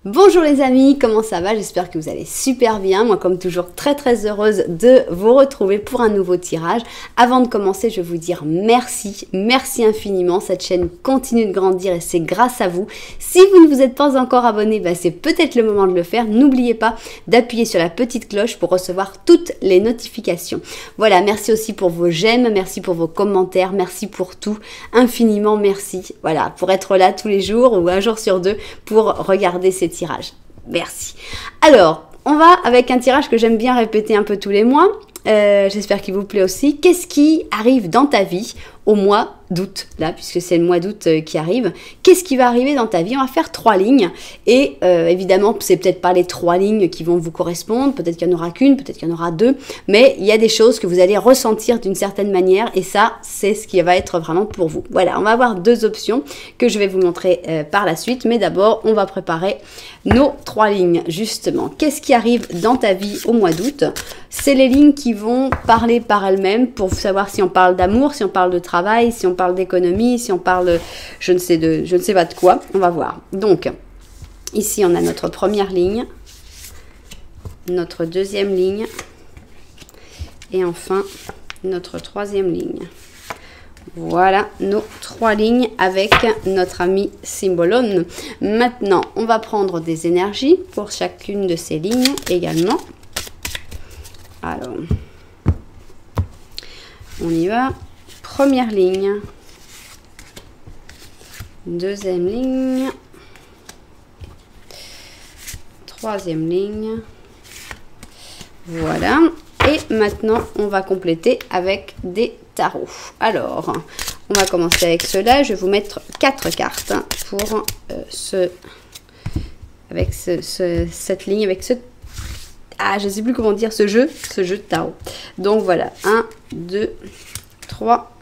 Bonjour les amis, comment ça va? J'espère que vous allez super bien. Moi comme toujours très heureuse de vous retrouver pour un nouveau tirage. Avant de commencer, je vais vous dire merci infiniment. Cette chaîne continue de grandir et c'est grâce à vous. Si vous ne vous êtes pas encore abonné, c'est peut-être le moment de le faire. N'oubliez pas d'appuyer sur la petite cloche pour recevoir toutes les notifications. Voilà, merci aussi pour vos j'aime, merci pour vos commentaires, merci pour tout. Infiniment merci. Voilà, pour être là tous les jours ou un jour sur deux pour regarder ces tirages. Merci. Alors, on va avec un tirage que j'aime bien répéter un peu tous les mois. J'espère qu'il vous plaît aussi. Qu'est-ce qui arrive dans ta vie au mois d'août, là, puisque c'est le mois d'août qui arrive? Qu'est-ce qui va arriver dans ta vie? On va faire 3 lignes. Et évidemment, c'est peut-être pas les 3 lignes qui vont vous correspondre. Peut-être qu'il n'y en aura qu'une, peut-être qu'il y en aura 2. Mais il y a des choses que vous allez ressentir d'une certaine manière. Et ça, c'est ce qui va être vraiment pour vous. Voilà, on va avoir 2 options que je vais vous montrer par la suite. Mais d'abord, on va préparer nos 3 lignes, justement. Qu'est-ce qui arrive dans ta vie au mois d'août? C'est les lignes qui vont parler par elles-mêmes pour savoir si on parle d'amour, si on parle de travail, si on parle d'économie, si on parle je ne sais pas de quoi. On va voir. Donc, ici, on a notre première ligne, notre deuxième ligne et enfin, notre troisième ligne. Voilà nos 3 lignes avec notre ami Symbolone. Maintenant, on va prendre des énergies pour chacune de ces lignes également. Alors, on y va. Première ligne, deuxième ligne, troisième ligne. Voilà. Et maintenant, on va compléter avec des tarots. Alors, on va commencer avec cela. Je vais vous mettre 4 cartes pour cette ligne, avec ce... Ah, je ne sais plus comment dire ce jeu de tarot. Donc voilà, 1, 2, 3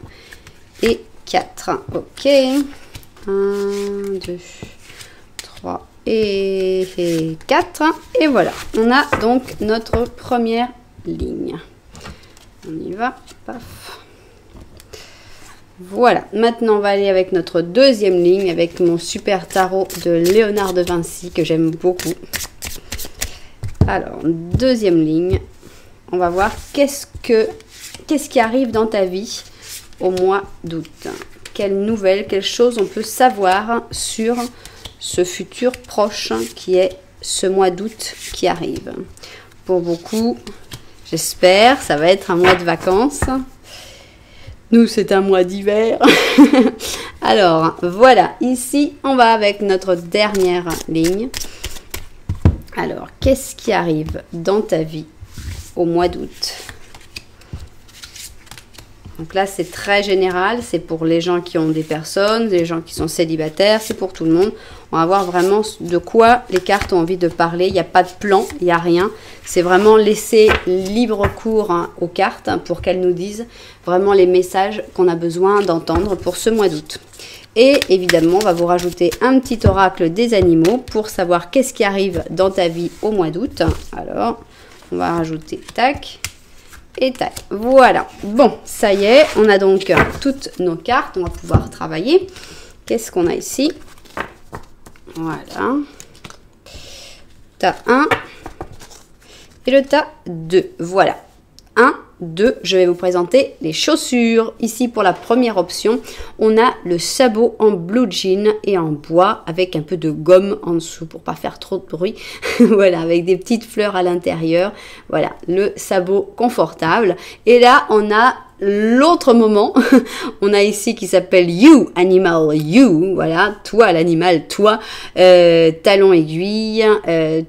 et 4. Ok. 1, 2, 3 et 4. Et voilà, on a donc notre première ligne. On y va. Paf. Voilà, maintenant on va aller avec notre deuxième ligne, avec mon super tarot de Léonard de Vinci que j'aime beaucoup. Alors, deuxième ligne, on va voir qu'est-ce qui arrive dans ta vie au mois d'août. Quelles nouvelles, quelles choses on peut savoir sur ce futur proche qui est ce mois d'août qui arrive. Pour beaucoup, j'espère, ça va être un mois de vacances. Nous, c'est un mois d'hiver. Alors, voilà, ici, on va avec notre dernière ligne. Alors, qu'est-ce qui arrive dans ta vie au mois d'août? Donc là, c'est très général. C'est pour les gens qui ont des personnes, les gens qui sont célibataires. C'est pour tout le monde. On va voir vraiment de quoi les cartes ont envie de parler. Il n'y a pas de plan, il n'y a rien. C'est vraiment laisser libre cours aux cartes pour qu'elles nous disent vraiment les messages qu'on a besoin d'entendre pour ce mois d'août. Et évidemment, on va vous rajouter un petit oracle des animaux pour savoir qu'est-ce qui arrive dans ta vie au mois d'août. Alors, on va rajouter tac et tac. Voilà. Bon, ça y est, on a donc toutes nos cartes. On va pouvoir travailler. Qu'est-ce qu'on a ici? Voilà. Tas 1 et le tas 2. Voilà. 1, 2, je vais vous présenter les chaussures. Ici, pour la première option, on a le sabot en blue jean et en bois avec un peu de gomme en dessous pour pas faire trop de bruit. Voilà, avec des petites fleurs à l'intérieur. Voilà, le sabot confortable. Et là, on a l'autre moment, on a ici qui s'appelle You, Animal You, voilà, toi l'animal, toi, talons aiguilles,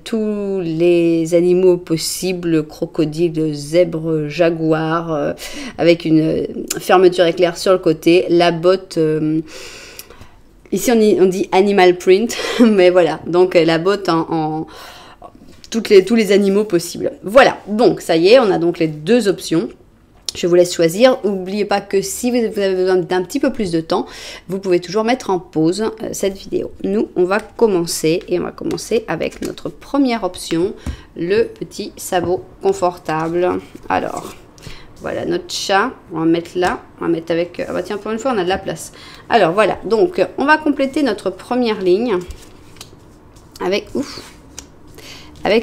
tous les animaux possibles, crocodile, zèbre, jaguar, avec une fermeture éclair sur le côté, la botte, ici on dit animal print, mais voilà, donc la botte en tous les animaux possibles. Voilà, donc ça y est, on a donc les 2 options. Je vous laisse choisir. N'oubliez pas que si vous avez besoin d'un petit peu plus de temps, vous pouvez toujours mettre en pause cette vidéo. Nous, on va commencer et on va commencer avec notre première option, le petit sabot confortable. Alors, voilà notre chat. On va mettre là. On va mettre avec... Ah bah tiens, pour une fois, on a de la place. Alors, voilà. Donc, on va compléter notre première ligne avec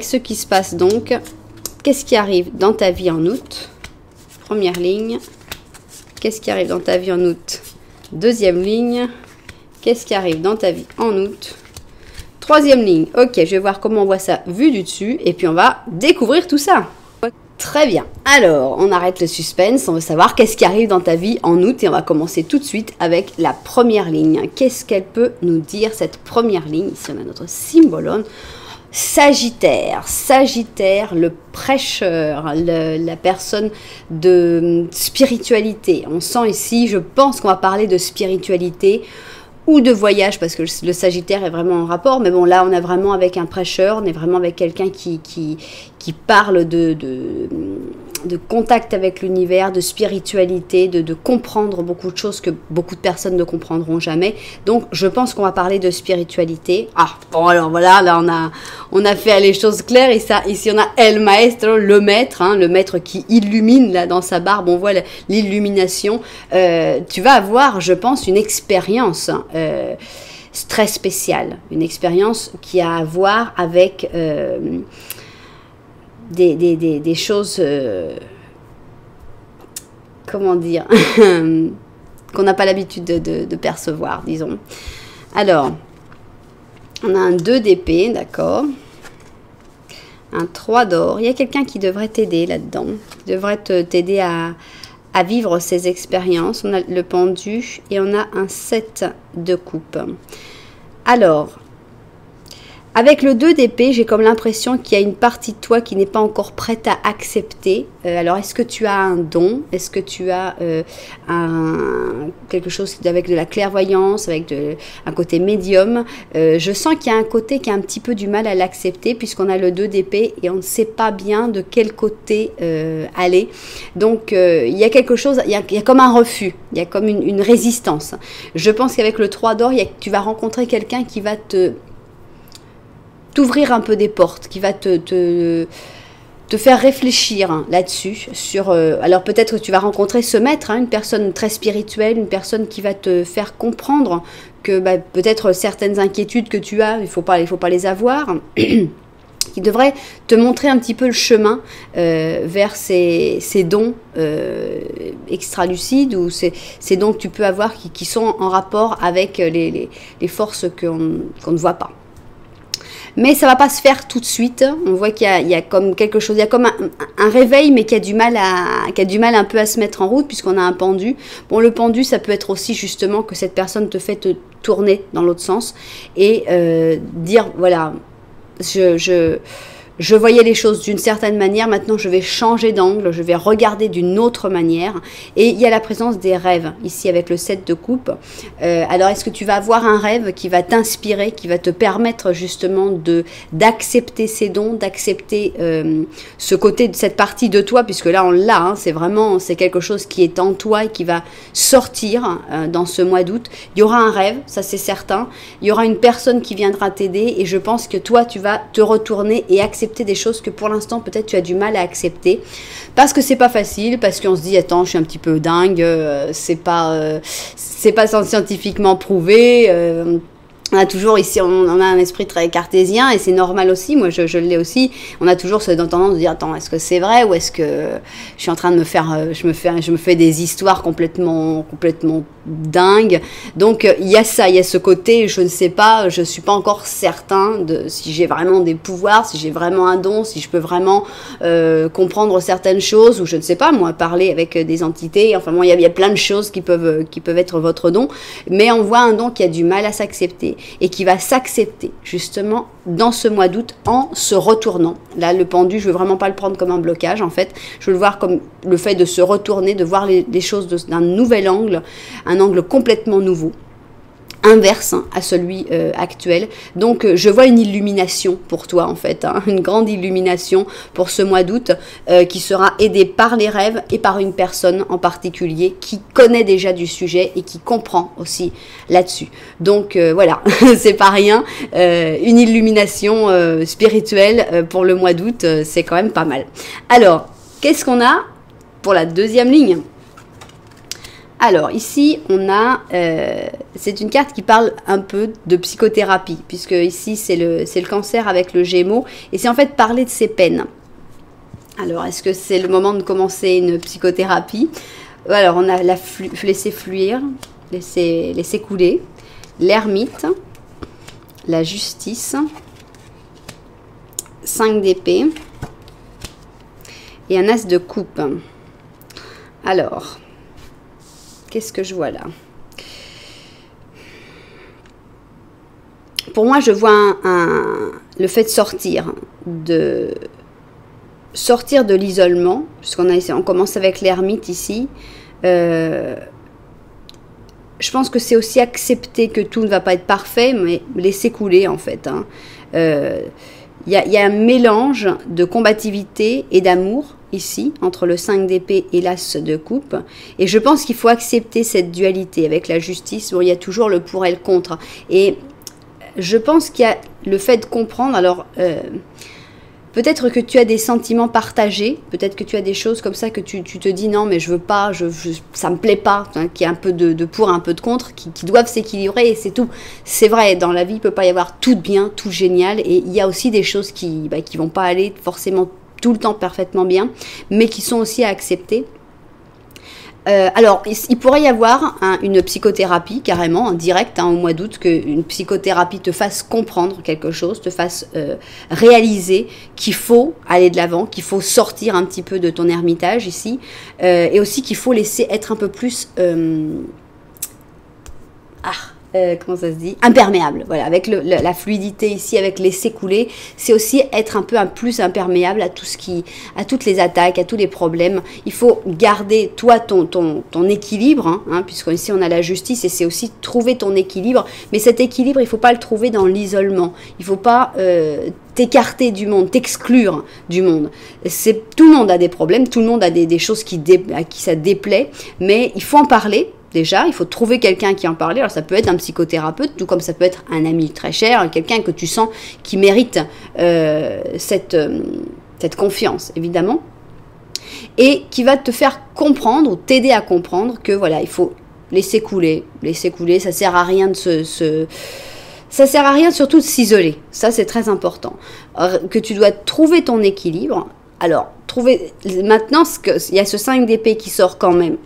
ce qui se passe donc. Qu'est-ce qui arrive dans ta vie en août? Première ligne. Qu'est-ce qui arrive dans ta vie en août? Deuxième ligne. Qu'est-ce qui arrive dans ta vie en août? Troisième ligne. Ok, je vais voir comment on voit ça vu du dessus. Et puis on va découvrir tout ça. Très bien. Alors, on arrête le suspense. On veut savoir qu'est-ce qui arrive dans ta vie en août. Et on va commencer tout de suite avec la première ligne. Qu'est-ce qu'elle peut nous dire, cette première ligne? Ici, on a notre symbolone. Sagittaire, Sagittaire, le prêcheur, la personne de spiritualité. On sent ici, je pense qu'on va parler de spiritualité ou de voyage, parce que le Sagittaire est vraiment en rapport. Mais bon, là, on est vraiment avec un prêcheur, on est vraiment avec quelqu'un qui parle de contact avec l'univers, de spiritualité, de comprendre beaucoup de choses que beaucoup de personnes ne comprendront jamais. Donc, je pense qu'on va parler de spiritualité. Ah, bon, alors voilà, là, on a fait les choses claires. Et ça, ici, on a El Maestro, le maître, hein, le maître qui illumine, là, dans sa barbe. On voit l'illumination. Tu vas avoir, je pense, une expérience très spéciale. Une expérience qui a à voir avec... des choses, comment dire, qu'on n'a pas l'habitude de percevoir, disons. Alors, on a un 2 d'épée, d'accord. Un 3 d'or. Il y a quelqu'un qui devrait t'aider là-dedans. Qui devrait t'aider à vivre ces expériences. On a le pendu et on a un 7 de coupe. Alors... avec le 2 d'épée, j'ai comme l'impression qu'il y a une partie de toi qui n'est pas encore prête à accepter. Alors, est-ce que tu as un don? Est-ce que tu as quelque chose avec de la clairvoyance, avec un côté médium? Je sens qu'il y a un côté qui a un petit peu du mal à l'accepter, puisqu'on a le 2 d'épée et on ne sait pas bien de quel côté aller. Donc, il y a quelque chose, il y a comme un refus, il y a comme une résistance. Je pense qu'avec le 3 d'or, tu vas rencontrer quelqu'un qui va t'ouvrir un peu des portes, qui va te faire réfléchir hein, là-dessus. Alors peut-être que tu vas rencontrer ce maître, hein, une personne très spirituelle, une personne qui va te faire comprendre que peut-être certaines inquiétudes que tu as, il faut pas les avoir, qui devrait te montrer un petit peu le chemin vers ces dons extralucides ou ces dons que tu peux avoir qui sont en rapport avec les forces qu'on ne voit pas. Mais ça ne va pas se faire tout de suite. On voit qu'il y a comme quelque chose, il y a comme un réveil, mais qui a du mal un peu à se mettre en route, puisqu'on a un pendu. Bon, le pendu, ça peut être aussi justement que cette personne te fait te tourner dans l'autre sens et dire, voilà, je voyais les choses d'une certaine manière, maintenant je vais changer d'angle, je vais regarder d'une autre manière. Et il y a la présence des rêves, ici avec le 7 de coupe. Alors est-ce que tu vas avoir un rêve qui va t'inspirer, qui va te permettre justement d'accepter ces dons, d'accepter ce côté de cette partie de toi, puisque là on l'a, hein, c'est quelque chose qui est en toi et qui va sortir dans ce mois d'août. Il y aura un rêve, ça c'est certain. Il y aura une personne qui viendra t'aider et je pense que toi tu vas te retourner et accepter des choses que pour l'instant peut-être tu as du mal à accepter parce que c'est pas facile, parce qu'on se dit attends je suis un petit peu dingue, c'est pas scientifiquement prouvé. On a toujours ici, on a un esprit très cartésien et c'est normal aussi, moi je l'ai aussi. On a toujours cette tendance de dire attends, est-ce que c'est vrai ou est-ce que je suis en train de je me fais des histoires complètement dingues. Donc il y a ça, il y a ce côté, je ne sais pas, je suis pas encore certain de si j'ai vraiment des pouvoirs, si j'ai vraiment un don, si je peux vraiment comprendre certaines choses ou je ne sais pas, moi parler avec des entités. Enfin bon, il y a plein de choses qui peuvent être votre don, mais on voit un don qui a du mal à s'accepter et qui va s'accepter justement dans ce mois d'août en se retournant. Là, le pendu, je ne veux vraiment pas le prendre comme un blocage en fait, je veux le voir comme le fait de se retourner, de voir les choses d'un nouvel angle, un angle complètement nouveau, inverse à celui actuel. Donc je vois une illumination pour toi en fait, hein, une grande illumination pour ce mois d'août qui sera aidée par les rêves et par une personne en particulier qui connaît déjà du sujet et qui comprend aussi là-dessus. Donc voilà, c'est pas rien, une illumination spirituelle pour le mois d'août, c'est quand même pas mal. Alors, qu'est-ce qu'on a pour la deuxième ligne? Alors, ici, on a... c'est une carte qui parle un peu de psychothérapie, puisque ici, c'est le cancer avec le Gémeaux, et c'est en fait parler de ses peines. Alors, est-ce que c'est le moment de commencer une psychothérapie? Alors, on a laisser fluir, laisser couler, l'ermite, la justice, 5 d'épée et un as de coupe. Alors, qu'est-ce que je vois là? Pour moi, je vois le fait de sortir de l'isolement, puisqu'on commence avec l'ermite ici. Je pense que c'est aussi accepter que tout ne va pas être parfait, mais laisser couler en fait. Il y a un mélange de combativité et d'amour ici, entre le 5 d'épée et l'as de coupe. Et je pense qu'il faut accepter cette dualité avec la justice. Bon, il y a toujours le pour et le contre. Et je pense qu'il y a le fait de comprendre. Alors, peut-être que tu as des sentiments partagés. Peut-être que tu as des choses comme ça que tu te dis non, mais je veux pas, ça me plaît pas. Hein, qu'il y a un peu de pour, un peu de contre, qui doivent s'équilibrer et c'est tout. C'est vrai, dans la vie, il peut pas y avoir tout bien, tout génial. Et il y a aussi des choses qui vont pas aller forcément tout le temps parfaitement bien, mais qui sont aussi à accepter. Alors, il pourrait y avoir une psychothérapie carrément, en direct, au mois d'août, qu'une psychothérapie te fasse comprendre quelque chose, te fasse réaliser qu'il faut aller de l'avant, qu'il faut sortir un petit peu de ton ermitage ici, et aussi qu'il faut laisser être un peu plus... comment ça se dit, imperméable, voilà, avec la fluidité ici, avec laisser couler, c'est aussi être un peu plus imperméable à toutes les attaques, à tous les problèmes. Il faut garder toi ton équilibre, puisque ici on a la justice et c'est aussi trouver ton équilibre, mais cet équilibre il faut pas le trouver dans l'isolement, il faut pas t'écarter du monde, t'exclure du monde. Tout le monde a des problèmes, tout le monde a des choses à qui ça déplaît, mais il faut en parler. Déjà, il faut trouver quelqu'un qui en parle. Alors, ça peut être un psychothérapeute, tout comme ça peut être un ami très cher, quelqu'un que tu sens qui mérite cette confiance, évidemment, et qui va te faire comprendre ou t'aider à comprendre que voilà, il faut laisser couler, ça sert à rien ça sert à rien surtout de s'isoler. Ça, c'est très important. Que tu dois trouver ton équilibre. Alors, maintenant, il y a ce 5 d'épée qui sort quand même.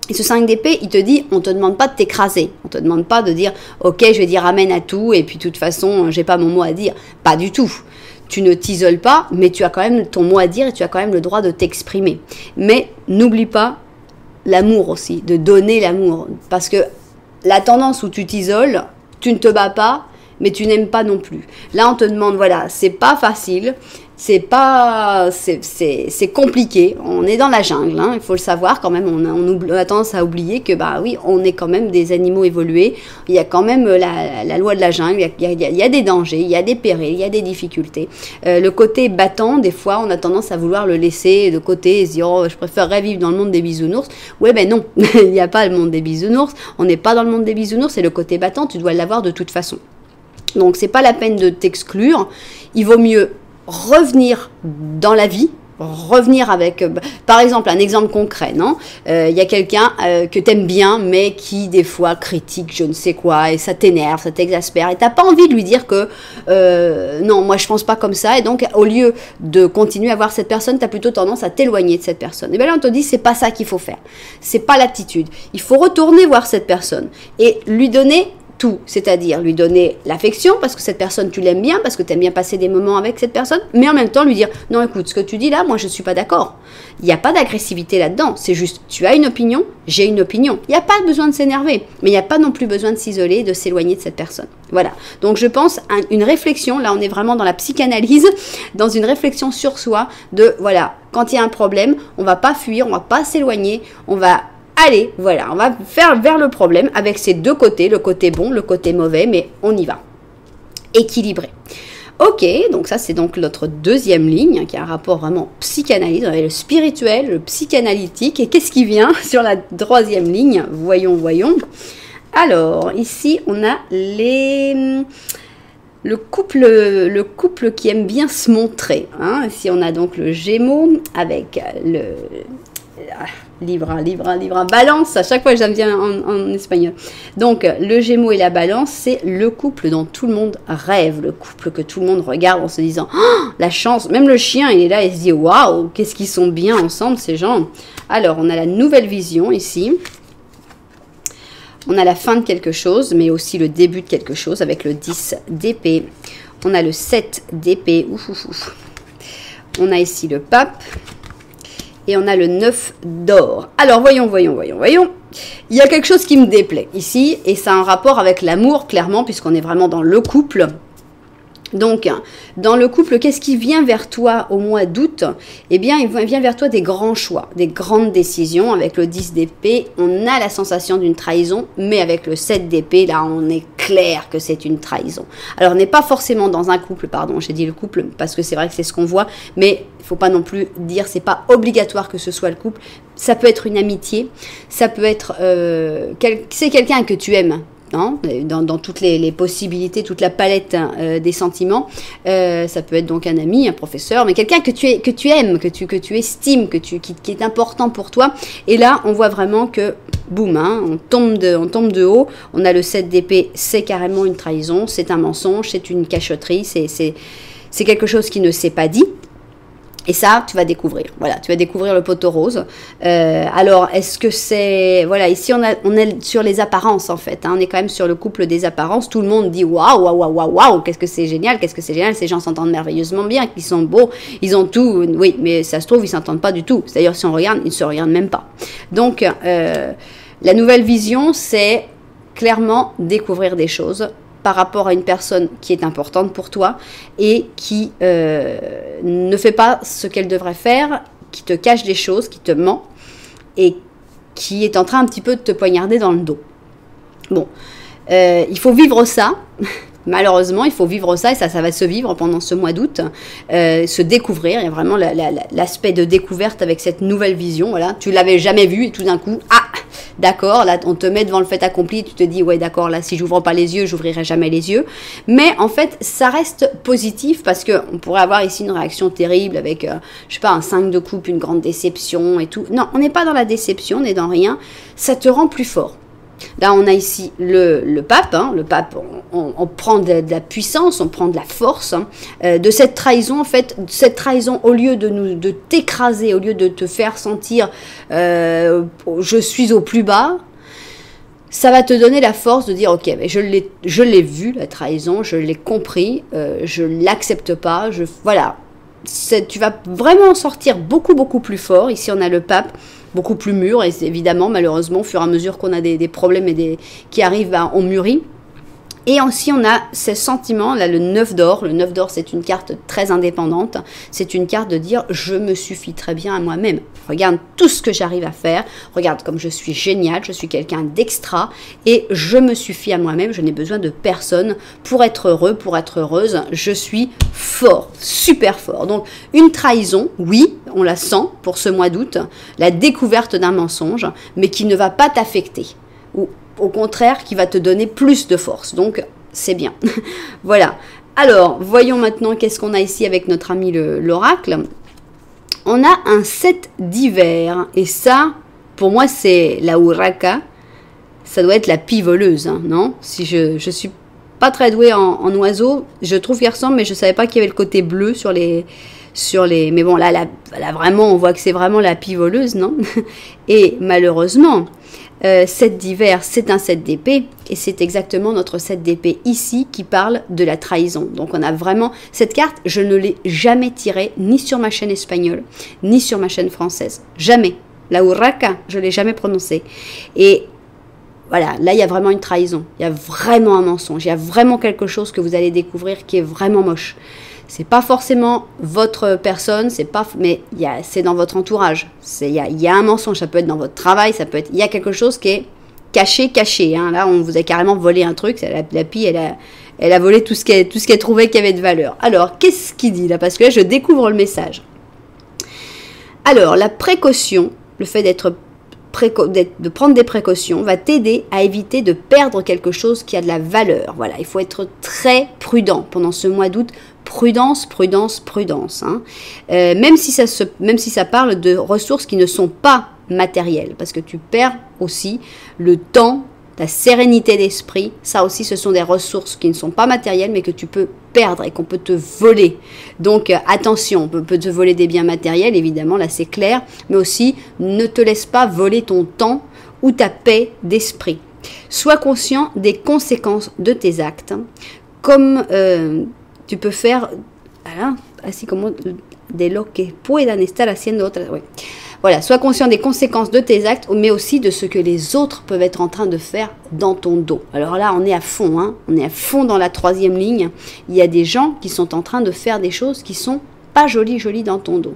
Et ce 5 d'épée, il te dit, on ne te demande pas de t'écraser. On ne te demande pas de dire, ok, je vais dire amen à tout, et puis de toute façon, j'ai pas mon mot à dire. Pas du tout. Tu ne t'isoles pas, mais tu as quand même ton mot à dire, et tu as quand même le droit de t'exprimer. Mais n'oublie pas l'amour aussi, de donner l'amour. Parce que la tendance où tu t'isoles, tu ne te bats pas, mais tu n'aimes pas non plus. Là, on te demande, voilà, c'est pas facile, c'est compliqué, on est dans la jungle, il faut le savoir quand même, on a tendance à oublier que, bah oui, on est quand même des animaux évolués, il y a quand même la loi de la jungle, il y a des dangers, il y a des périls, il y a des difficultés. Le côté battant, des fois, on a tendance à vouloir le laisser de côté et se dire, oh, je préférerais vivre dans le monde des bisounours. Ouais, ben non, il n'y a pas le monde des bisounours, on n'est pas dans le monde des bisounours, et le côté battant, tu dois l'avoir de toute façon. Donc, c'est pas la peine de t'exclure. Il vaut mieux revenir dans la vie, revenir avec, par exemple, un exemple concret, non ? Y a quelqu'un que t'aimes bien, mais qui, des fois, critique je ne sais quoi, et ça t'énerve, ça t'exaspère, et t'as pas envie de lui dire que, non, moi, je pense pas comme ça, et donc, au lieu de continuer à voir cette personne, t'as plutôt tendance à t'éloigner de cette personne. Et bien là, on te dit, c'est pas ça qu'il faut faire. C'est pas l'attitude. Il faut retourner voir cette personne, et lui donner tout, c'est-à-dire lui donner l'affection parce que cette personne tu l'aimes bien, parce que tu aimes bien passer des moments avec cette personne, mais en même temps lui dire non, écoute, ce que tu dis là, moi je suis pas d'accord. Il n'y a pas d'agressivité là-dedans, c'est juste tu as une opinion, j'ai une opinion. Il n'y a pas besoin de s'énerver, mais il n'y a pas non plus besoin de s'isoler, de s'éloigner de cette personne. Voilà. Donc je pense à une réflexion, là on est vraiment dans la psychanalyse, dans une réflexion sur soi de voilà, quand il y a un problème, on va pas fuir, on va pas s'éloigner, on va allez, voilà, on va faire vers le problème avec ces deux côtés, le côté bon, le côté mauvais, mais on y va. Équilibré. Ok, donc ça c'est donc notre deuxième ligne, qui a un rapport vraiment psychanalyse. On avait le spirituel, le psychanalytique, et qu'est-ce qui vient sur la troisième ligne? Voyons. Alors, ici on a le couple qui aime bien se montrer. Ici on a donc le Gémeaux avec Libra. Balance, à chaque fois j'aime bien en espagnol. Donc, le Gémeaux et la Balance, c'est le couple dont tout le monde rêve, le couple que tout le monde regarde en se disant oh, la chance. Même le chien, il est là, il se dit waouh, qu'est-ce qu'ils sont bien ensemble ces gens. Alors, on a la nouvelle vision ici. On a la fin de quelque chose, mais aussi le début de quelque chose avec le 10 d'épée. On a le 7 d'épée. On a ici le pape. Et on a le 9 d'or. Alors, voyons. Il y a quelque chose qui me déplaît ici. Et ça a un rapport avec l'amour, clairement, puisqu'on est vraiment dans le couple. Donc, dans le couple, qu'est-ce qui vient vers toi au mois d'août? Eh bien, il vient vers toi des grands choix, des grandes décisions. Avec le 10 d'épée, on a la sensation d'une trahison, mais avec le 7 d'épée, là, on est clair que c'est une trahison. Alors, on n'est pas forcément dans un couple, pardon, j'ai dit le couple, parce que c'est vrai que c'est ce qu'on voit, mais il ne faut pas non plus dire, c'est pas obligatoire que ce soit le couple. Ça peut être une amitié, ça peut être, c'est quelqu'un que tu aimes. Dans toutes les possibilités, toute la palette des sentiments. Ça peut être donc un ami, un professeur, mais quelqu'un que tu aimes, que tu estimes, qui est important pour toi. Et là, on voit vraiment que, boum, on tombe de haut. On a le 7 d'épée, c'est carrément une trahison, c'est un mensonge, c'est une cachotterie, c'est quelque chose qui ne s'est pas dit. Et ça, tu vas découvrir. Voilà, tu vas découvrir le poteau rose. Alors, est-ce que c'est... Voilà, ici, on est sur les apparences, en fait. On est quand même sur le couple des apparences. Tout le monde dit waouh, qu'est-ce que c'est génial, Ces gens s'entendent merveilleusement bien, ils sont beaux, ils ont tout. Oui, mais ça se trouve, ils ne s'entendent pas du tout. D'ailleurs, si on regarde, ils ne se regardent même pas. Donc, la nouvelle vision, c'est clairement découvrir des choses par rapport à une personne qui est importante pour toi et qui ne fait pas ce qu'elle devrait faire, qui te cache des choses, qui te ment et qui est en train un petit peu de te poignarder dans le dos. Bon, il faut vivre ça. Malheureusement, il faut vivre ça et ça va se vivre pendant ce mois d'août, se découvrir. Il y a vraiment l'aspect de découverte avec cette nouvelle vision. Voilà, tu l'avais jamais vu et tout d'un coup, ah, d'accord, là on te met devant le fait accompli, tu te dis ouais d'accord, là si j'ouvre pas les yeux, j'ouvrirai jamais les yeux. Mais en fait, ça reste positif parce que on pourrait avoir ici une réaction terrible avec, je sais pas, un 5 de coupe, une grande déception et tout. Non, on n'est pas dans la déception, on n'est dans rien. Ça te rend plus fort. Là, on a ici le pape. Le pape, on prend de la puissance, on prend de la force. De cette trahison, en fait, cette trahison, au lieu de t'écraser, au lieu de te faire sentir je suis au plus bas, ça va te donner la force de dire ok, mais je l'ai vu, la trahison, je l'ai compris, je l'accepte pas, voilà. Tu vas vraiment sortir beaucoup plus fort. Ici, on a le pape. Beaucoup plus mûr, et évidemment, malheureusement, au fur et à mesure qu'on a des problèmes qui arrivent, on mûrit. Et aussi, on a ce sentiment, là, le 9 d'or. Le 9 d'or, c'est une carte très indépendante. C'est une carte de dire, je me suffis très bien à moi-même. Regarde tout ce que j'arrive à faire. Regarde comme je suis génial. Je suis quelqu'un d'extra. Et je me suffis à moi-même. Je n'ai besoin de personne pour être heureux, pour être heureuse. Je suis fort, super fort. Donc, une trahison, oui, on la sent pour ce mois d'août. La découverte d'un mensonge, mais qui ne va pas t'affecter. Ou au contraire, qui va te donner plus de force. Donc, c'est bien. Voilà. Alors, voyons maintenant qu'est-ce qu'on a ici avec notre ami l'oracle. On a un 7 d'hiver. Et ça, pour moi, c'est la urraca. Ça doit être la pie voleuse, hein, non? Si je suis pas très douée en oiseau, je trouve qu'il ressemble, mais je savais pas qu'il y avait le côté bleu sur les... Mais bon, là, vraiment, on voit que c'est vraiment la pie voleuse, non? Et malheureusement... 7 d'hiver, c'est un 7 d'épée et c'est exactement notre 7 d'épée ici qui parle de la trahison. Donc on a vraiment cette carte, je ne l'ai jamais tirée ni sur ma chaîne espagnole ni sur ma chaîne française, jamais. La urraca, je l'ai jamais prononcée. Et voilà, là il y a vraiment une trahison, il y a vraiment un mensonge, il y a vraiment quelque chose que vous allez découvrir qui est vraiment moche. C'est pas forcément votre personne, mais c'est dans votre entourage. Il y a un mensonge, ça peut être dans votre travail, il y a quelque chose qui est caché. Hein. Là, on vous a carrément volé un truc. La pie, elle a volé tout ce qu'elle trouvait qui avait de valeur. Alors, qu'est-ce qu'il dit là? Parce que là, je découvre le message. Alors, la précaution, le fait de prendre des précautions va t'aider à éviter de perdre quelque chose qui a de la valeur. Voilà, il faut être très prudent pendant ce mois d'août. prudence, prudence, prudence. Hein. Même si ça parle de ressources qui ne sont pas matérielles, parce que tu perds aussi le temps, ta sérénité d'esprit. Ça aussi, ce sont des ressources qui ne sont pas matérielles, mais que tu peux perdre et qu'on peut te voler. Donc attention, on peut te voler des biens matériels, évidemment, là c'est clair, mais aussi ne te laisse pas voler ton temps ou ta paix d'esprit. Sois conscient des conséquences de tes actes, comme tu peux faire, voilà, así como de lo que puedan estar haciendo otras. Ouais. Voilà, sois conscient des conséquences de tes actes, mais aussi de ce que les autres peuvent être en train de faire dans ton dos. Alors là, on est à fond, hein, on est à fond dans la 3e ligne. Il y a des gens qui sont en train de faire des choses qui sont pas jolies dans ton dos.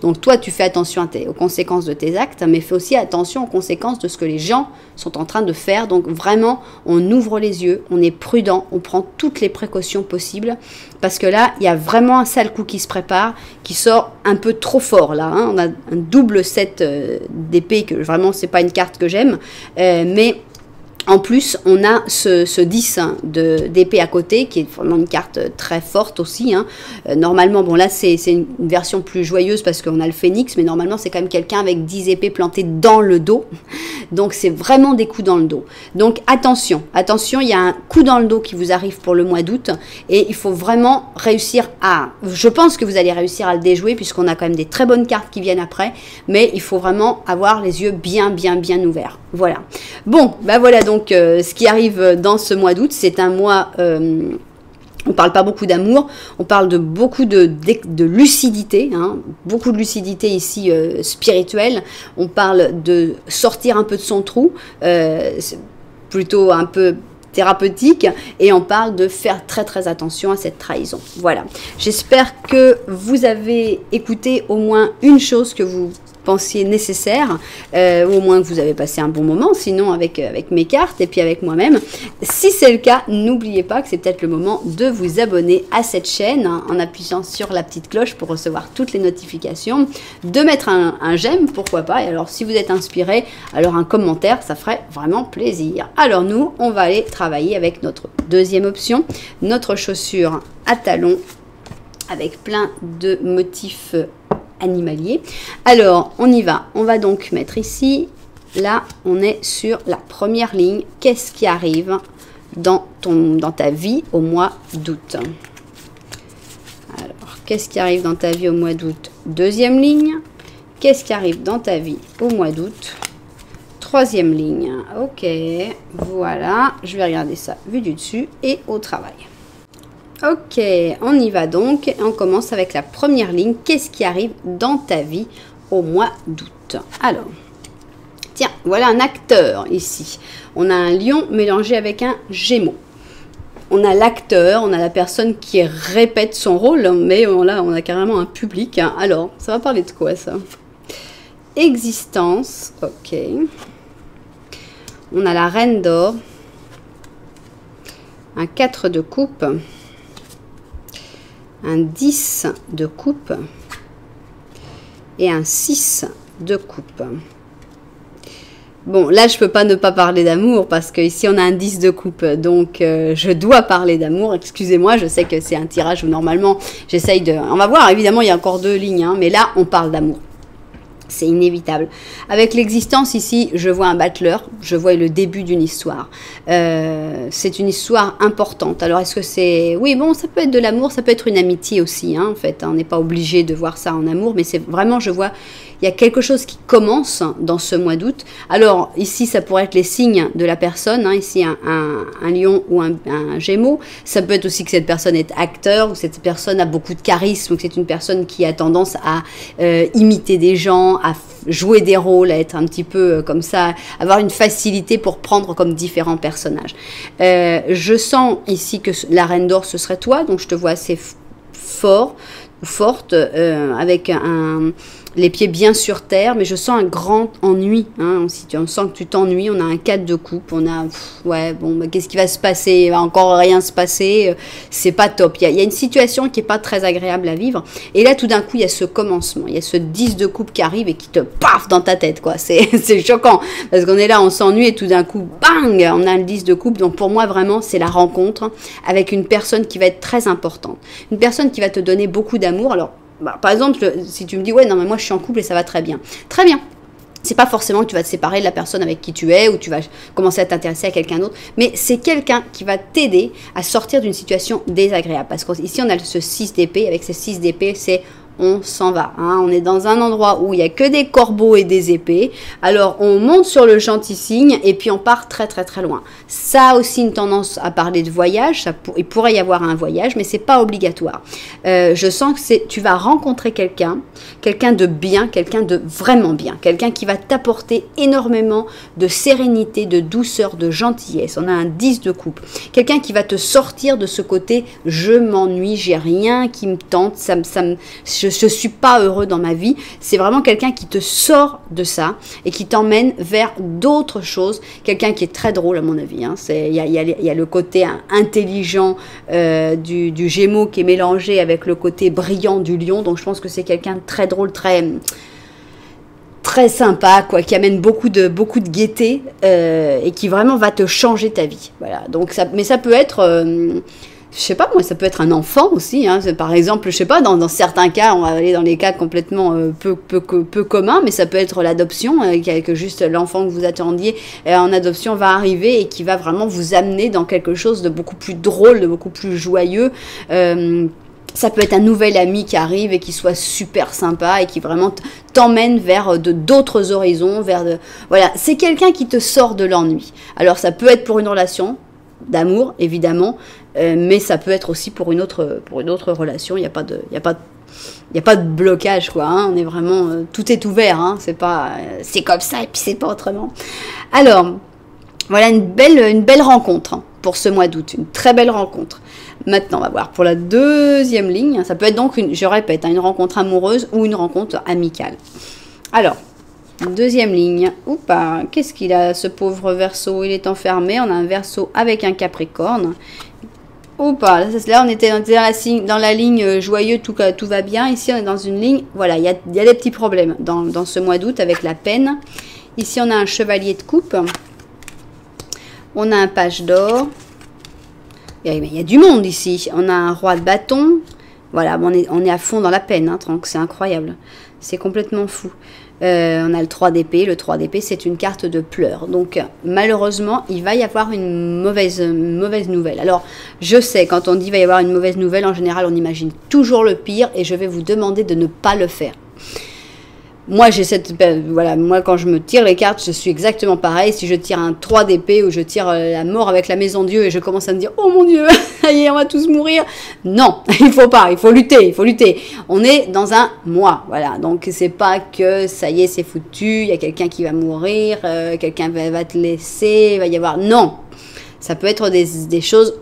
Donc toi, tu fais attention aux conséquences de tes actes, mais fais aussi attention aux conséquences de ce que les gens sont en train de faire. Donc vraiment, on ouvre les yeux, on est prudent, on prend toutes les précautions possibles, parce que là, il y a vraiment un sale coup qui se prépare, qui sort un peu trop fort là. Hein. On a un double 7 d'épée, que vraiment, c'est pas une carte que j'aime, mais... En plus, on a ce 10 d'épée à côté, qui est vraiment une carte très forte aussi. Hein. Normalement, bon là, c'est une version plus joyeuse parce qu'on a le phénix, mais normalement, c'est quand même quelqu'un avec 10 épées plantées dans le dos. Donc, c'est vraiment des coups dans le dos. Donc, attention, il y a un coup dans le dos qui vous arrive pour le mois d'août et il faut vraiment réussir à... Je pense que vous allez réussir à le déjouer puisqu'on a quand même des très bonnes cartes qui viennent après, mais il faut vraiment avoir les yeux bien ouverts. Voilà. Bon, ben voilà donc ce qui arrive dans ce mois d'août, c'est un mois... on parle pas beaucoup d'amour, on parle de beaucoup de lucidité, hein, beaucoup de lucidité ici spirituelle. On parle de sortir un peu de son trou, plutôt un peu thérapeutique, et on parle de faire très attention à cette trahison. Voilà. J'espère que vous avez écouté au moins une chose que vous pensiez nécessaire, au moins que vous avez passé un bon moment, sinon avec mes cartes et puis avec moi-même. Si c'est le cas, n'oubliez pas que c'est peut-être le moment de vous abonner à cette chaîne hein, en appuyant sur la petite cloche pour recevoir toutes les notifications, de mettre un j'aime, pourquoi pas, et alors si vous êtes inspiré, alors un commentaire, ça ferait vraiment plaisir. Alors nous, on va aller travailler avec notre deuxième option, notre chaussure à talons avec plein de motifs animalier. Alors, on y va. On va donc mettre ici. Là, on est sur la première ligne. Qu'est-ce qui arrive dans ta vie au mois d'août? Alors, qu'est-ce qui arrive dans ta vie au mois d'août? Deuxième ligne. Qu'est-ce qui arrive dans ta vie au mois d'août? Troisième ligne. Ok, voilà. Je vais regarder ça vu du dessus et au travail. Ok, on y va donc. On commence avec la première ligne. Qu'est-ce qui arrive dans ta vie au mois d'août? Alors, tiens, voilà un acteur ici. On a un lion mélangé avec un gémeau. On a l'acteur, on a la personne qui répète son rôle, mais là, on a carrément un public. Alors, ça va parler de quoi ça? Existence, ok. On a la reine d'or. Un 4 de coupe. Un 10 de coupe et un 6 de coupe. Bon, là, je peux pas ne pas parler d'amour parce que ici on a un 10 de coupe, donc je dois parler d'amour. Excusez-moi, je sais que c'est un tirage où normalement j'essaye de... On va voir, évidemment, il y a encore 2 lignes, hein, mais là, on parle d'amour. C'est inévitable. Avec l'existence ici, je vois un battleur, je vois le début d'une histoire. C'est une histoire importante. Alors, est-ce que c'est... Oui, bon, ça peut être de l'amour, ça peut être une amitié aussi, hein, en fait. On n'est pas obligé de voir ça en amour, mais c'est vraiment, je vois... Il y a quelque chose qui commence dans ce mois d'août. Alors, ici, ça pourrait être les signes de la personne. Hein, ici, un lion ou un gémeau. Ça peut être aussi que cette personne est acteur ou cette personne a beaucoup de charisme ou que c'est une personne qui a tendance à imiter des gens, à jouer des rôles, à être un petit peu comme ça, avoir une facilité pour prendre comme différents personnages. Je sens ici que la reine d'or, ce serait toi. Donc, je te vois assez fort ou forte avec les pieds bien sur terre, mais je sens un grand ennui. Hein. Si on sent que tu t'ennuies, on a un 4 de coupe, on a, ouais, bon, bah, qu'est-ce qui va se passer? Il va encore rien se passer, c'est pas top. Il y a une situation qui est pas très agréable à vivre. Et là, tout d'un coup, il y a ce commencement, il y a ce 10 de coupe qui arrive et qui te paf dans ta tête, quoi. C'est choquant, parce qu'on est là, on s'ennuie et tout d'un coup, bang, on a le 10 de coupe. Donc pour moi, vraiment, c'est la rencontre avec une personne qui va être très importante. Une personne qui va te donner beaucoup d'amour. Alors, bah, par exemple, si tu me dis, ouais, non, mais moi je suis en couple et ça va très bien. Très bien. C'est pas forcément que tu vas te séparer de la personne avec qui tu es ou tu vas commencer à t'intéresser à quelqu'un d'autre, mais c'est quelqu'un qui va t'aider à sortir d'une situation désagréable. Parce qu'ici, on a ce 6 d'épée. Avec ce 6 d'épée, c'est on s'en va. Hein. On est dans un endroit où il n'y a que des corbeaux et des épées. Alors, on monte sur le gentil signe et puis on part très très très loin. Ça a aussi une tendance à parler de voyage. Il pourrait y avoir un voyage, mais c'est pas obligatoire. Je sens que tu vas rencontrer quelqu'un de bien, quelqu'un de vraiment bien, quelqu'un qui va t'apporter énormément de sérénité, de douceur, de gentillesse. On a un 10 de coupe. Quelqu'un qui va te sortir de ce côté « je m'ennuie, j'ai rien qui me tente, je suis pas heureux dans ma vie ». C'est vraiment quelqu'un qui te sort de ça et qui t'emmène vers d'autres choses. Quelqu'un qui est très drôle à mon avis. Hein. Il y a le côté intelligent du Gémeaux qui est mélangé avec le côté brillant du Lion. Donc je pense que c'est quelqu'un de très drôle, très sympa, quoi, qui amène beaucoup de gaieté et qui vraiment va te changer ta vie. Voilà. Donc mais ça peut être je sais pas, moi, ça peut être un enfant aussi. Hein. Par exemple, je sais pas, dans certains cas, on va aller dans les cas complètement peu communs, mais ça peut être l'adoption, que juste l'enfant que vous attendiez en adoption va arriver et qui va vraiment vous amener dans quelque chose de beaucoup plus drôle, de beaucoup plus joyeux. Ça peut être un nouvel ami qui arrive et qui soit super sympa et qui vraiment t'emmène vers d'autres horizons, voilà, c'est quelqu'un qui te sort de l'ennui. Alors, ça peut être pour une relation d'amour, évidemment, mais ça peut être aussi pour une autre relation. Il n'y a pas de blocage, quoi. Hein. On est vraiment, tout est ouvert. Hein. C'est pas, c'est comme ça et puis c'est pas autrement. Alors, voilà une belle rencontre hein, pour ce mois d'août, une très belle rencontre. Maintenant, on va voir pour la deuxième ligne. Ça peut être donc je répète, une rencontre amoureuse ou une rencontre amicale. Alors. Deuxième ligne. Oupa, qu'est-ce qu'il a ce pauvre Verseau? Il est enfermé. On a un Verseau avec un Capricorne. Oupa, là on était dans la ligne joyeux, tout va bien. Ici on est dans une ligne, voilà, il y a des petits problèmes dans ce mois d'août avec la peine. Ici on a un Chevalier de coupe. On a un Page d'or. Il y a du monde ici. On a un Roi de bâton. Voilà, on est à fond dans la peine, hein, c'est incroyable. C'est complètement fou. On a le 3 d'épée. Le 3 d'épée, c'est une carte de pleurs. Donc, malheureusement, il va y avoir une mauvaise nouvelle. Alors, je sais, quand on dit qu'il va y avoir une mauvaise nouvelle, en général, on imagine toujours le pire et je vais vous demander de ne pas le faire. Moi, moi, quand je me tire les cartes, je suis exactement pareil. Si je tire un 3 d'épée ou je tire la mort avec la maison Dieu et je commence à me dire, oh mon Dieu, ça y est, on va tous mourir. Non, il faut pas, il faut lutter. On est dans un mois, voilà. Donc, c'est pas que ça y est, c'est foutu, il y a quelqu'un qui va mourir, quelqu'un va te laisser, il va y avoir... Non, ça peut être des choses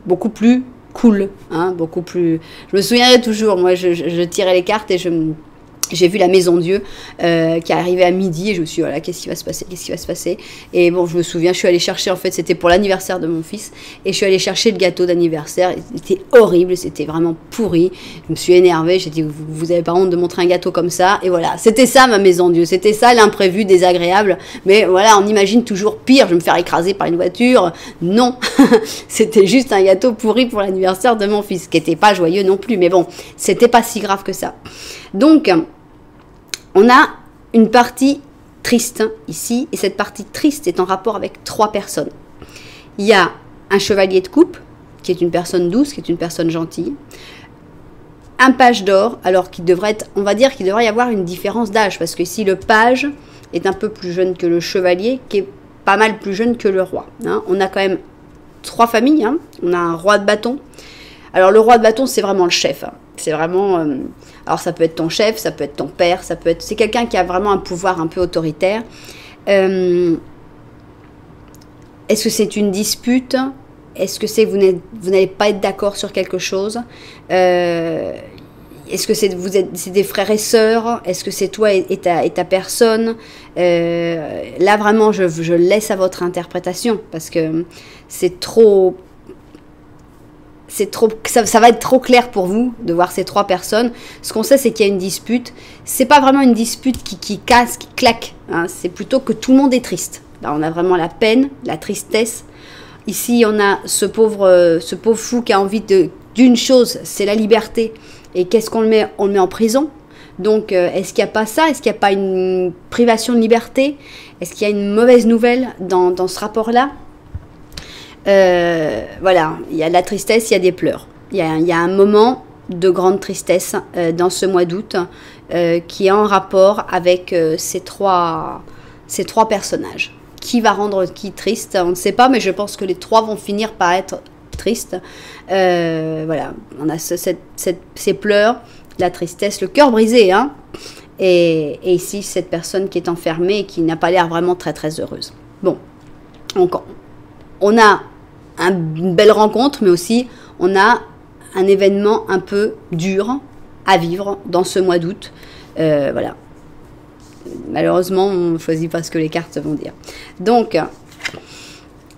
beaucoup plus cool, hein, beaucoup plus... Je me souviendrai toujours, moi, je tirais les cartes et j'ai vu la maison Dieu qui est arrivée à midi et je me suis dit, voilà, qu'est-ce qui va se passer? Et bon, je me souviens, je suis allée chercher, en fait, c'était pour l'anniversaire de mon fils, et je suis allée chercher le gâteau d'anniversaire. C'était horrible, c'était vraiment pourri. Je me suis énervée, j'ai dit, vous n'avez pas honte de montrer un gâteau comme ça? Et voilà, c'était ça ma maison Dieu, c'était ça l'imprévu, désagréable. Mais voilà, on imagine toujours pire, je vais me faire écraser par une voiture. Non, c'était juste un gâteau pourri pour l'anniversaire de mon fils, qui n'était pas joyeux non plus, mais bon, c'était pas si grave que ça. Donc, on a une partie triste ici, et cette partie triste est en rapport avec 3 personnes. Il y a un Chevalier de coupe, qui est une personne douce, qui est une personne gentille. Un Page d'or, alors qu'il devrait être, on va dire qu'il devrait y avoir une différence d'âge, parce que ici le Page est un peu plus jeune que le Chevalier, qui est pas mal plus jeune que le Roi. Hein. On a quand même 3 familles, hein. On a un Roi de bâton. Alors le Roi de bâton, c'est vraiment le chef, hein. C'est vraiment... alors ça peut être ton chef, ça peut être ton père, c'est quelqu'un qui a vraiment un pouvoir un peu autoritaire. Est-ce que c'est une dispute? Est-ce que c'est que vous n'allez pas être d'accord sur quelque chose? est-ce que c'est des frères et sœurs? Est-ce que c'est toi et ta personne? Là, vraiment, je laisse à votre interprétation parce que c'est trop... ça va être trop clair pour vous de voir ces 3 personnes. Ce qu'on sait, c'est qu'il y a une dispute. C'est pas vraiment une dispute qui casse, qui claque. Hein. C'est plutôt que tout le monde est triste. Là, on a vraiment la peine, la tristesse. Ici, on a ce pauvre fou qui a envie d'une chose, c'est la liberté. Et qu'est-ce qu'on le met? On le met en prison. Donc, est-ce qu'il n'y a pas ça? Est-ce qu'il n'y a pas une privation de liberté? Est-ce qu'il y a une mauvaise nouvelle dans ce rapport-là? Voilà, il y a de la tristesse, il y a des pleurs. Il y a un moment de grande tristesse dans ce mois d'août qui est en rapport avec ces trois personnages. Qui va rendre qui triste? On ne sait pas, mais je pense que les 3 vont finir par être tristes. Voilà, on a ces pleurs, la tristesse, le cœur brisé, hein. Et ici, cette personne qui est enfermée et qui n'a pas l'air vraiment très très heureuse. Bon, donc on a une belle rencontre, mais aussi on a un événement un peu dur à vivre dans ce mois d'août. Voilà. Malheureusement, on ne choisit pas ce que les cartes vont dire. Donc,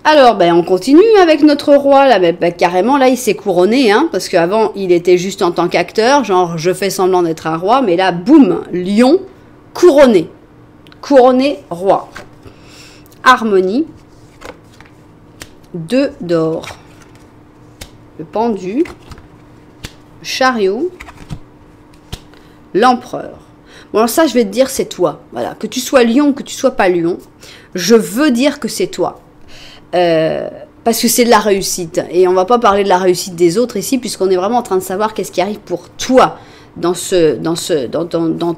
alors, on continue avec notre roi. Là, carrément, là, il s'est couronné, hein, parce qu'avant, il était juste en tant qu'acteur, genre, je fais semblant d'être un roi, mais là, boum, lion, couronné. Couronné roi. Harmonie. 2 d'or. Le pendu. Chariot. L'empereur. Bon, alors ça, je vais te dire, c'est toi. Voilà, que tu sois lion, que tu sois pas lion, je veux dire que c'est toi. Parce que c'est de la réussite. Et on va pas parler de la réussite des autres ici, puisqu'on est vraiment en train de savoir qu'est-ce qui arrive pour toi dans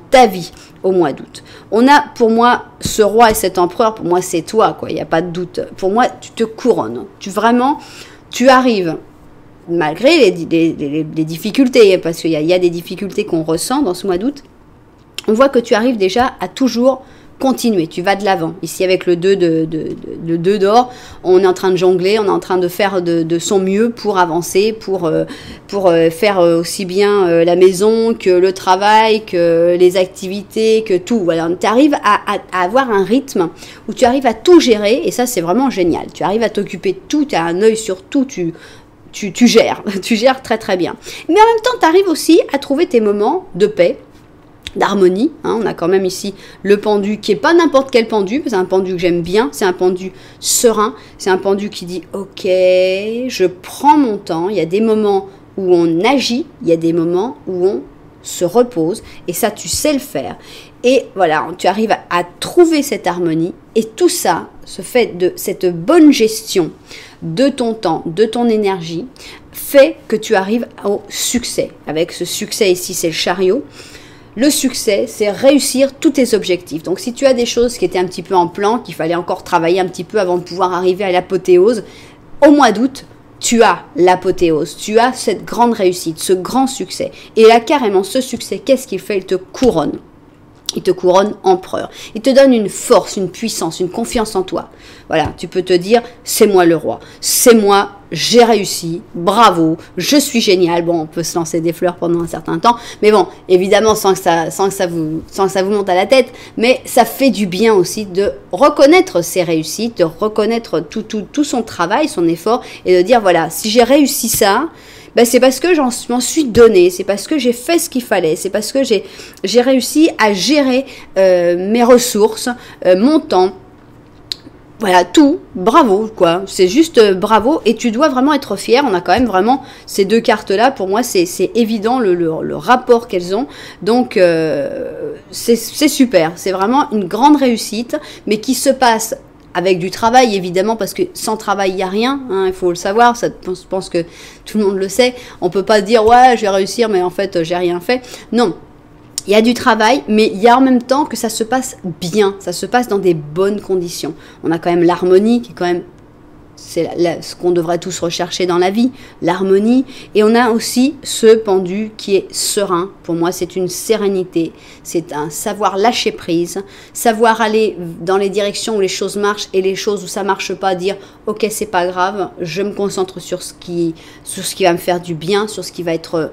ta vie au mois d'août. On a, pour moi, ce roi et cet empereur, pour moi, c'est toi, quoi. Il n'y a pas de doute. Pour moi, tu te couronnes. Tu arrives, malgré les difficultés, parce qu'il y a des difficultés qu'on ressent dans ce mois d'août. On voit que tu arrives déjà à toujours continuer, tu vas de l'avant. Ici, avec le 2 d'or, on est en train de jongler, on est en train de faire de son mieux pour avancer, pour faire aussi bien la maison que le travail, que les activités, que tout. Voilà, tu arrives à avoir un rythme où tu arrives à tout gérer, et ça, c'est vraiment génial. Tu arrives à t'occuper de tout, tu as un œil sur tout, tu gères, tu gères très très bien. Mais en même temps, tu arrives aussi à trouver tes moments de paix, d'harmonie, hein. On a quand même ici le pendu qui est pas n'importe quel pendu, c'est un pendu que j'aime bien, c'est un pendu serein, c'est un pendu qui dit ok, je prends mon temps, il y a des moments où on agit, il y a des moments où on se repose, et ça tu sais le faire, et voilà, tu arrives à trouver cette harmonie, et tout ça se fait de cette bonne gestion de ton temps, de ton énergie, fait que tu arrives au succès. Avec ce succès ici, c'est le chariot. Le succès, c'est réussir tous tes objectifs. Donc, si tu as des choses qui étaient un petit peu en plan, qu'il fallait encore travailler un petit peu avant de pouvoir arriver à l'apothéose, au mois d'août, tu as l'apothéose, tu as cette grande réussite, ce grand succès. Et là, carrément, ce succès, qu'est-ce qu'il fait? Il te couronne. Il te couronne empereur. Il te donne une force, une puissance, une confiance en toi. Voilà, tu peux te dire, c'est moi le roi, c'est moi, j'ai réussi, bravo, je suis génial. Bon, on peut se lancer des fleurs pendant un certain temps, mais bon, évidemment, sans que ça vous monte à la tête, mais ça fait du bien aussi de reconnaître ses réussites, de reconnaître tout son travail, son effort, et de dire, voilà, si j'ai réussi ça, c'est parce que m'en suis donné, c'est parce que j'ai fait ce qu'il fallait, c'est parce que j'ai réussi à gérer mes ressources, mon temps. Voilà, tout, bravo, quoi. C'est juste bravo, et tu dois vraiment être fier. On a quand même vraiment ces 2 cartes-là. Pour moi, c'est évident le rapport qu'elles ont. Donc, c'est super. C'est vraiment une grande réussite, mais qui se passe avec du travail, évidemment, parce que sans travail, il n'y a rien, hein, il faut le savoir, ça, je pense que tout le monde le sait. On ne peut pas dire, ouais, je vais réussir, mais en fait, j'ai rien fait. Non, il y a du travail, mais il y a en même temps que ça se passe bien, ça se passe dans des bonnes conditions. On a quand même l'harmonie, qui est quand même c'est ce qu'on devrait tous rechercher dans la vie, l'harmonie. Et on a aussi ce pendu qui est serein. Pour moi, c'est une sérénité, c'est un savoir lâcher prise, savoir aller dans les directions où les choses marchent et les choses où ça marche pas, dire ok, c'est pas grave, je me concentre sur ce qui va me faire du bien, sur ce qui va être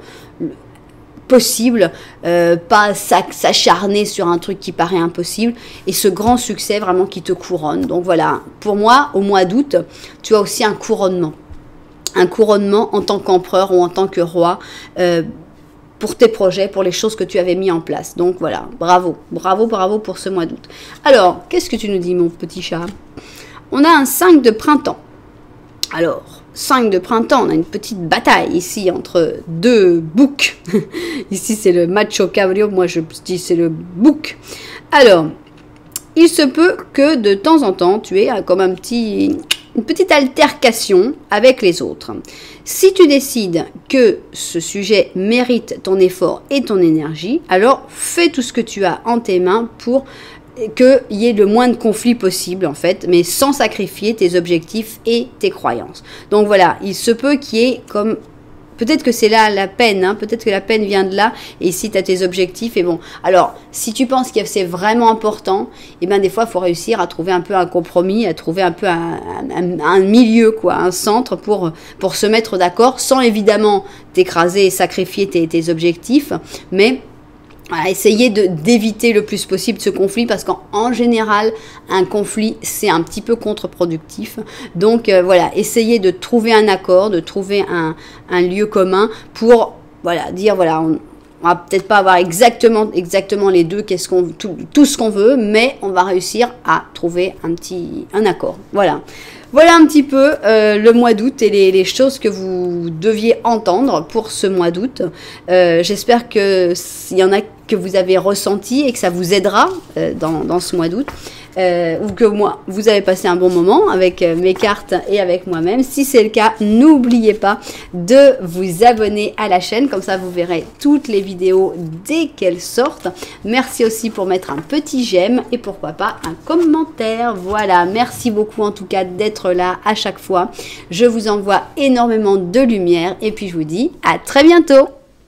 possible, pas s'acharner sur un truc qui paraît impossible, et ce grand succès vraiment qui te couronne. Donc voilà, pour moi, au mois d'août, tu as aussi un couronnement en tant qu'empereur ou en tant que roi, pour tes projets, pour les choses que tu avais mis en place. Donc voilà, bravo, bravo, bravo pour ce mois d'août. Alors, qu'est-ce que tu nous dis, mon petit chat? On a un 5 de printemps. Alors, 5 de printemps, on a une petite bataille ici entre deux boucs. Ici, c'est le macho cabrio, moi je dis c'est le bouc. Alors, il se peut que de temps en temps, tu aies comme une petite altercation avec les autres. Si tu décides que ce sujet mérite ton effort et ton énergie, alors fais tout ce que tu as en tes mains pour qu'il y ait le moins de conflits possible en fait, mais sans sacrifier tes objectifs et tes croyances. Donc voilà, il se peut qu'il y ait comme... Peut-être que c'est là la peine, hein, peut-être que la peine vient de là, et ici tu as tes objectifs, et bon. Alors, si tu penses que c'est vraiment important, et bien des fois, il faut réussir à trouver un peu un compromis, à trouver un peu un milieu, quoi, un centre pour se mettre d'accord, sans évidemment t'écraser et sacrifier tes objectifs, mais... Voilà, essayez d'éviter le plus possible ce conflit parce qu'en général, un conflit, c'est un petit peu contre-productif. Donc voilà, essayez de trouver un accord, de trouver un lieu commun pour voilà, dire voilà, on va peut-être pas avoir exactement les deux, tout ce qu'on veut, mais on va réussir à trouver un accord. Voilà. Voilà un petit peu le mois d'août et les choses que vous deviez entendre pour ce mois d'août. J'espère qu'il y en a que vous avez ressenti et que ça vous aidera dans ce mois d'août. Ou que vous avez passé un bon moment avec mes cartes et avec moi-même. Si c'est le cas, n'oubliez pas de vous abonner à la chaîne, comme ça vous verrez toutes les vidéos dès qu'elles sortent. Merci aussi pour mettre un petit j'aime et pourquoi pas un commentaire. Voilà, merci beaucoup en tout cas d'être là à chaque fois. Je vous envoie énormément de lumière et puis je vous dis à très bientôt.